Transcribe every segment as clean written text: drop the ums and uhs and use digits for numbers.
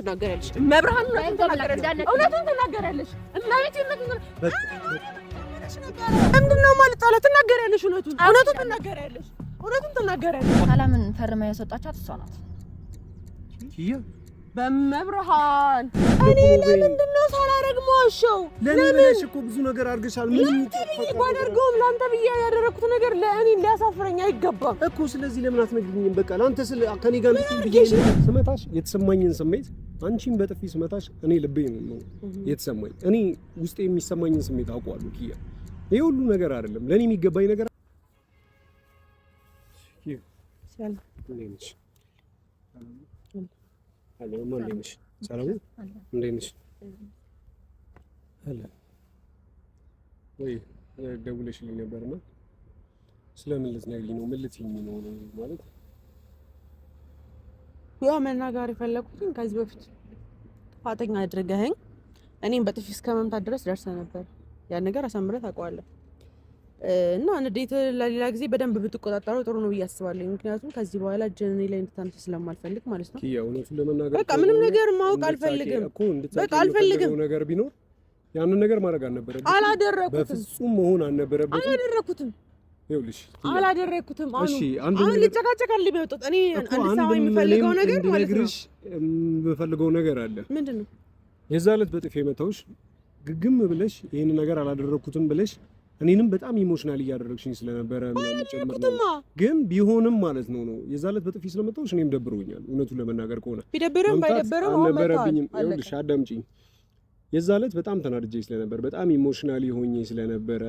ትናገራለሽ መብርሃን እውነቱን ትናገራለሽ ምንድነው ማለት ታላ ትናገራለሽ እውነቱን ትናገራለሽ ሰላምን ፈርማ ያስወጣቻት እሷ ናት በመብርሃን እኔ ለምንድነው ሳላረግማሽው ለምን እኮ ብዙ ነገር አድርገሻል ምን ባደርገውም ላንተ ብዬ ያደረኩት ነገር ለእኔ ሊያሳፍረኝ አይገባም እኮ ስለዚህ ለምን አትነግሪኝም በቃ ላንተ ከኔ ጋር ስመታሽ የተሰማኝን ስሜት አንቺን በጥፊ ስመታሽ እኔ ልቤ ነው የተሰማኝ እኔ ውስጤ የሚሰማኝን ስሜት አውቀዋለሁ ኪያ ይሄ ሁሉ ነገር አይደለም ለኔ የሚገባኝ ነገር አለ ማንነሽ ሰላም እንዴት አለ ወይ ደውለሽልኝ ነበርና ስለምን ልትነግሪኝ ነው ምን ልትይኝ ነው ማለት ያው መናገር የፈለኩት ከዚህ በፊት ጥፋተኛ አድርገኸኝ እኔም በጥፊ እስከ መምታት ድረስ ደርሰህ ነበር ያን ነገር አሳምረህ ታውቀዋለህ እና እንዴት ለሌላ ጊዜ በደንብ ብትቆጣጣረው ጥሩ ነው ብዬ አስባለሁ ምክንያቱም ከዚህ በኋላ ጀኔ ላይ እንድታንተ ስለማልፈልግ ማለት ነው ኪያ እውነቱን ለመናገር በቃ ምንም ነገር ማወቅ አልፈልግም በቃ አልፈልግም ነገር ቢኖር ያንን ነገር ማድረግ አልነበረብኝም አላደረኩትም በፍጹም መሆን አልነበረብኝም አላደረኩትም ይኸውልሽ አላደረኩትም እሺ አሁን ልጨቃጨቃል ሊመጡት እኔ እንድሳማኝ የምፈልገው ነገር ማለት ነው የምፈልገው ነገር አለ ምንድነው የዛለት በጥፌ መተውሽ ግግም ብለሽ ይሄን ነገር አላደረኩትም ብለሽ እኔንም በጣም ኢሞሽናል እያደረግሽኝ ስለነበረ ግን ቢሆንም ማለት ነው የዛለት በጥፊ ስለመጣሁሽ እኔም ደብሮኛል እውነቱን ለመናገር ከሆነ ቢደብርም ባይደብርም አልነበረብኝም ይኸውልሽ አዳምጪኝ የዛለት በጣም ተናድጄ ስለነበር በጣም ኢሞሽናል ሆኜ ስለነበረ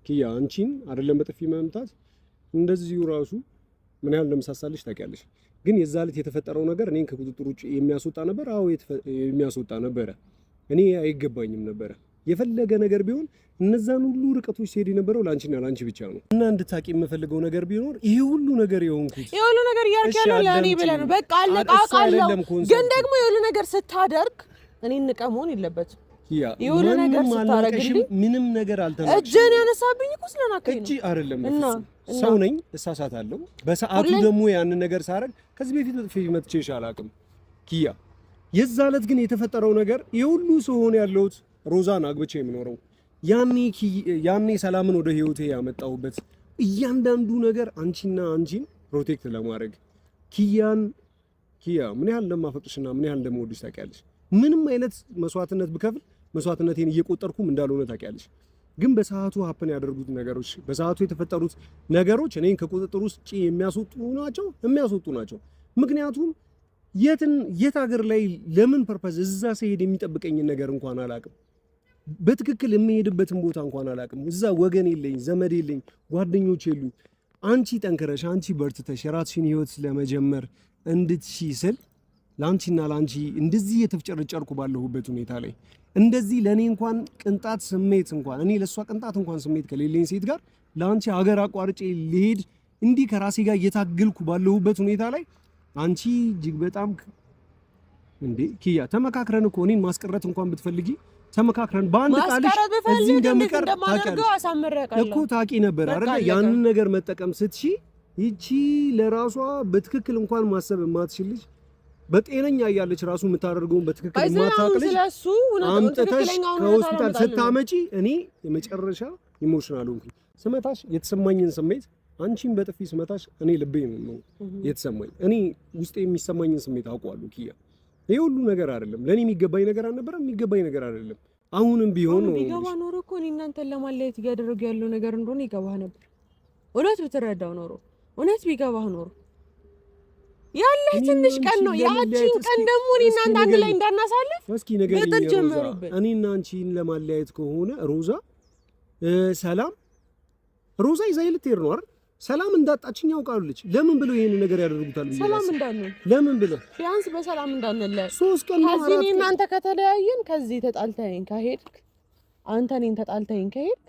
ኪያ አንቺን አይደለም በጥፊ መምታት እንደዚሁ ራሱ ምን ያህል እንደምሳሳልሽ ታውቂያለሽ ግን የዛለት የተፈጠረው ነገር እኔን ከቁጥጥር ውጭ የሚያስወጣ ነበር አዎ የሚያስወጣ ነበር እኔ አይገባኝም ነበር የፈለገ ነገር ቢሆን እነዛን ሁሉ ርቀቶች ሲሄድ የነበረው ላንቺና ላንቺ ብቻ ነው እና እንድታቂ የምፈልገው ነገር ቢኖር ይሄ ሁሉ ነገር የሆንኩት ይሄ ሁሉ ነገር ያርካለው ለኔ ብለህ ነው በቃ አለቃቃለው ግን ደግሞ ይሄ ሁሉ ነገር ስታደርግ እኔን ንቀሞን የለበትም ይሁን ነገር ስታረግልኝ ምንም ነገር አልተናገርኩም እጄን ያነሳብኝ እኮ ስለናከኝ እጂ አይደለም ሰው ነኝ እሳሳታለሁ በሰዓቱ ደግሞ ያን ነገር ሳረግ ከዚህ በፊት በጥፊ መትቼሽ አላውቅም ኪያ የዛለት ግን የተፈጠረው ነገር ይሄ ሁሉ ሰው ሆነ ያለውት ሮዛን አግብቼ የምኖረው ያኔ ሰላምን ወደ ህይወቴ ያመጣሁበት እያንዳንዱ ነገር አንቺን ፕሮቴክት ለማድረግ ኪያ ምን ያህል እንደማፈቅርሽና ምን ያህል እንደምወድሽ ታውቂያለሽ ምንም አይነት መስዋዕትነት ብከፍል መስዋዕትነቴን እየቆጠርኩም እንዳልሆነ ታውቂያለሽ ግን በሰዓቱ ሀፕን ያደርጉት ነገሮች በሰዓቱ የተፈጠሩት ነገሮች እኔን ከቁጥጥር ውስጥ የሚያስወጡ ናቸው ምክንያቱም የት ሀገር ላይ ለምን ፐርፐዝ እዛ ሲሄድ የሚጠብቀኝ ነገር እንኳን አላውቅም በትክክል የሚሄድበትን ቦታ እንኳን አላውቅም እዛ ወገን የለኝ ዘመድ የለኝ ጓደኞች የሉ አንቺ ጠንከረሽ አንቺ በርትተሽ የራስሽን ህይወት ለመጀመር እንድትሽስል ላንቺና ላንቺ እንደዚህ የተፍጨረጨርኩ ባለሁበት ሁኔታ ላይ እንደዚህ ለኔ እንኳን ቅንጣት ስሜት እንኳን እኔ ለሷ ቅንጣት እንኳን ስሜት ከሌለኝ ሴት ጋር ላንቺ ሀገር አቋርጬ ልሄድ እንዲህ ከራሴ ጋር እየታገልኩ ባለሁበት ሁኔታ ላይ አንቺ እጅግ በጣም እንዴ ኪያ ተመካክረን እኮ እኔን ማስቀረት እንኳን ብትፈልጊ ተመካክረን በአንድ ቃልሽ እዚህ እንደምቀር እኮ ታቂ ነበር አይደል ያንን ነገር መጠቀም ስትሺ ይቺ ለራሷ በትክክል እንኳን ማሰብ የማትችልሽ በጤነኛ ያያለች ራሱ የምታደርገውን በትክክል ማታቅልሽ አምጥተሽ ከሆስፒታል ስታመጪ እኔ የመጨረሻ ኢሞሽናል ሆንኩኝ ስመታሽ የተሰማኝን ስሜት አንቺን በጥፊ ስመታሽ እኔ ልቤ ነው የተሰማኝ እኔ ውስጤ የሚሰማኝን ስሜት አውቀዋለሁ ኪያ ይሄ ሁሉ ነገር አይደለም ለኔ የሚገባኝ ነገር አልነበረም የሚገባኝ ነገር አይደለም አሁንም ቢሆን ነው ቢገባ ኖሮ እኮ እኔ እናንተን ለማለያየት እያደረጉ ያለው ነገር እንደሆነ ይገባህ ነበር እውነት ብትረዳው ኖሮ እውነት ቢገባህ ኖሮ ያለህ ትንሽ ቀን ነው ያቺን ቀን ደግሞ እኔ እናንተ አንድ ላይ እንዳናሳልፍ እስኪ ነገር እኔና አንቺን ለማለያየት ከሆነ ሮዛ ይዛይ ልትሄድ ነው አይደል ሰላም እንዳጣችኝ ያውቃሉልሽ ለምን ብለው ይሄን ነገር ያደርጉታል ብዬ ሰላም እንዳንል ለምን ብለው ቢያንስ በሰላም እንዳንል 3 ቀን ነው ከዚህ እናንተ ከተለያየን ከዚህ ተጣልተኸኝ ከሄድክ አንተ እኔን ተጣልተኸኝ ከሄድክ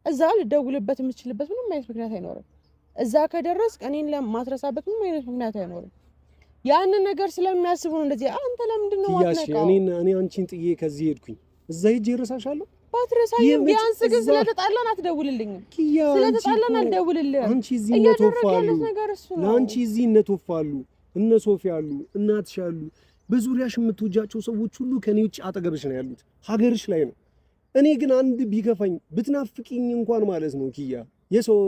እዛ ልደውልበት የምችልበት ምንም አይነት ምክንያት አይኖርም እዛ ከደረስክ እኔን ለማትረሳበት ምንም አይነት ምክንያት አይኖርም ያንን ነገር ስለሚያስቡ ነው እንደዚህ አንተ ለምንድን ነው ማትነቃው እኔ አንቺን ጥዬ ከዚህ ሄድኩኝ እዛ ሄጄ እረሳሻለሁ ባትረሳኝም ቢያንስ ግን ስለተጣላን አትደውልልኝም ስለተጣላን አልደውልልህም አንቺ እዚህ ነቶፋሉ ለአንቺ እዚህ ነቶፋሉ እነ ሶፊያ አሉ፣ እናትሽ አሉ፣ በዙሪያሽ የምትወጃቸው ሰዎች ሁሉ ከኔ ውጭ አጠገብሽ ነው ያሉት፣ ሀገርሽ ላይ ነው። እኔ ግን አንድ ቢከፋኝ ብትናፍቂኝ እንኳን ማለት ነው ኪያ የሰው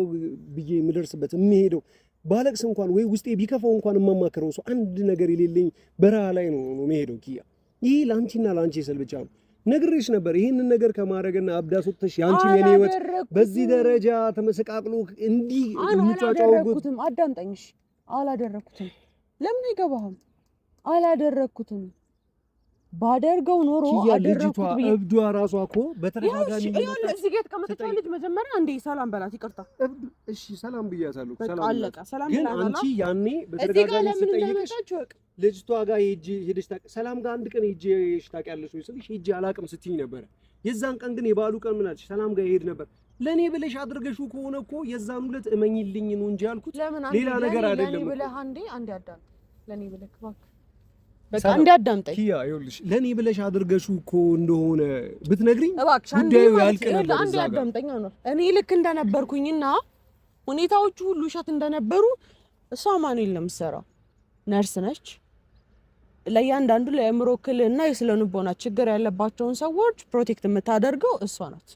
ብዬ የምደርስበት የምሄደው ባለቅስ እንኳን ወይ ውስጤ ቢከፋው እንኳን የማማከረው ሰው አንድ ነገር የሌለኝ በረሃ ላይ ነው የምሄደው ኪያ። ይሄ ላንቺና ላንቺ ስል ብቻ ነው። ነግሬሽ ነበር ይሄንን ነገር ከማድረግና አብዳስ ወጥተሽ ያንቺም የኔ ህይወት በዚህ ደረጃ ተመሰቃቅሎ እንዲህ አላደረኩትም። አዳምጠኝሽ፣ አላደረኩትም። ለምን አይገባህም? አላደረኩትም። ባደርገው ኖሮ አደረኩት። እብዷ ራሷ እኮ በተረጋጋሚ እዚህ ጋር ተቀመጠች ልጅ መጀመሪያ አንዴ ሰላም በላት። ይቅርታ እሺ፣ ሰላም ብያታለሁ። ሰላም አለቀ። ሰላም ግን አንቺ ያኔ በተረጋጋሚ ስትጠይቅሽ ልጅቷ ጋር ሄደሽ ሰላም ጋር አንድ ቀን ሄጄሽ ታውቂያለሽ ወይ ስልሽ ሄጄ አላውቅም ስትይኝ ነበረ። የዛን ቀን ግን የበዓሉ ቀን ምን አልሽ? ሰላም ጋር ይሄድ ነበር። ለኔ ብለሽ አድርገሽው ከሆነ እኮ የዛን ዕለት እመኝልኝ ነው እንጂ ያልኩት ሌላ ነገር አይደለም። ለኔ ብለህ አንዴ አዳምጥ። ለኔ ብለህ እባክህ በቃ እንዳዳምጠኝ ኪያ፣ ይኸውልሽ ለኔ ብለሽ አድርገሽው እኮ እንደሆነ ብትነግሪኝ ጉዳዩ ያልቅ ነበር። አንዴ አዳምጠኝ ነው። እኔ ልክ እንደነበርኩኝና ሁኔታዎቹ ሁሉ ውሸት እንደነበሩ እሷ ማኑኤል ነው የምትሰራው፣ ነርስ ነች። ለእያንዳንዱ ለአእምሮ እክልና የስነ ልቦና ችግር ያለባቸውን ሰዎች ፕሮቴክት የምታደርገው እሷ ናት፣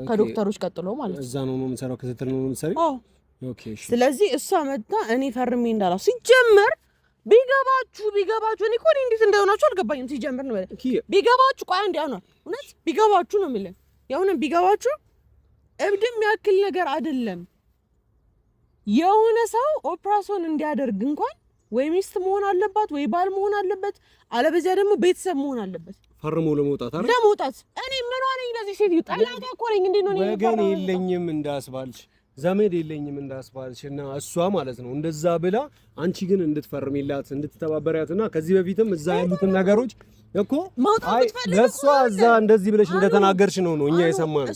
ከዶክተሮች ቀጥሎ ማለት ነው። እዛ ነው የምትሰራው፣ ክትትል ነው የምትሰራው። አዎ ኦኬ። ስለዚህ እሷ መጣ እኔ ፈርሜ እንዳላው ሲጀመር ቢገባችሁ እኔ እኮ እንዴት እንደሆናችሁ አልገባኝም። ሲጀመር ነው ቢገባችሁ፣ ቆይ አንዴ አሁን እውነት ቢገባችሁ ነው የሚለው የሆነ ቢገባችሁ እብድም ያክል ነገር አይደለም። የሆነ ሰው ኦፕራሲዮን እንዲያደርግ እንኳን ወይ ሚስት መሆን አለባት ወይ ባል መሆን አለበት፣ አለበዚያ ደግሞ ቤተሰብ መሆን አለበት ፈርሞ ለመውጣት አይደል? ለመውጣት እኔ ምን ሆነኝ? ለዚህ ሴት ጠላታ እኮ ነኝ። እንዴት ነው ወገን የለኝም እንዳስባልሽ፣ ዘመድ የለኝም እንዳስባልሽ እና እሷ ማለት ነው እንደዛ ብላ አንቺ ግን እንድትፈርሚላት እንድትተባበሪያትና ከዚህ በፊትም እዛ ያሉትን ነገሮች እኮ አይ ለሷ እዛ እንደዚህ ብለሽ እንደተናገርሽ ነው እኛ የሰማነው።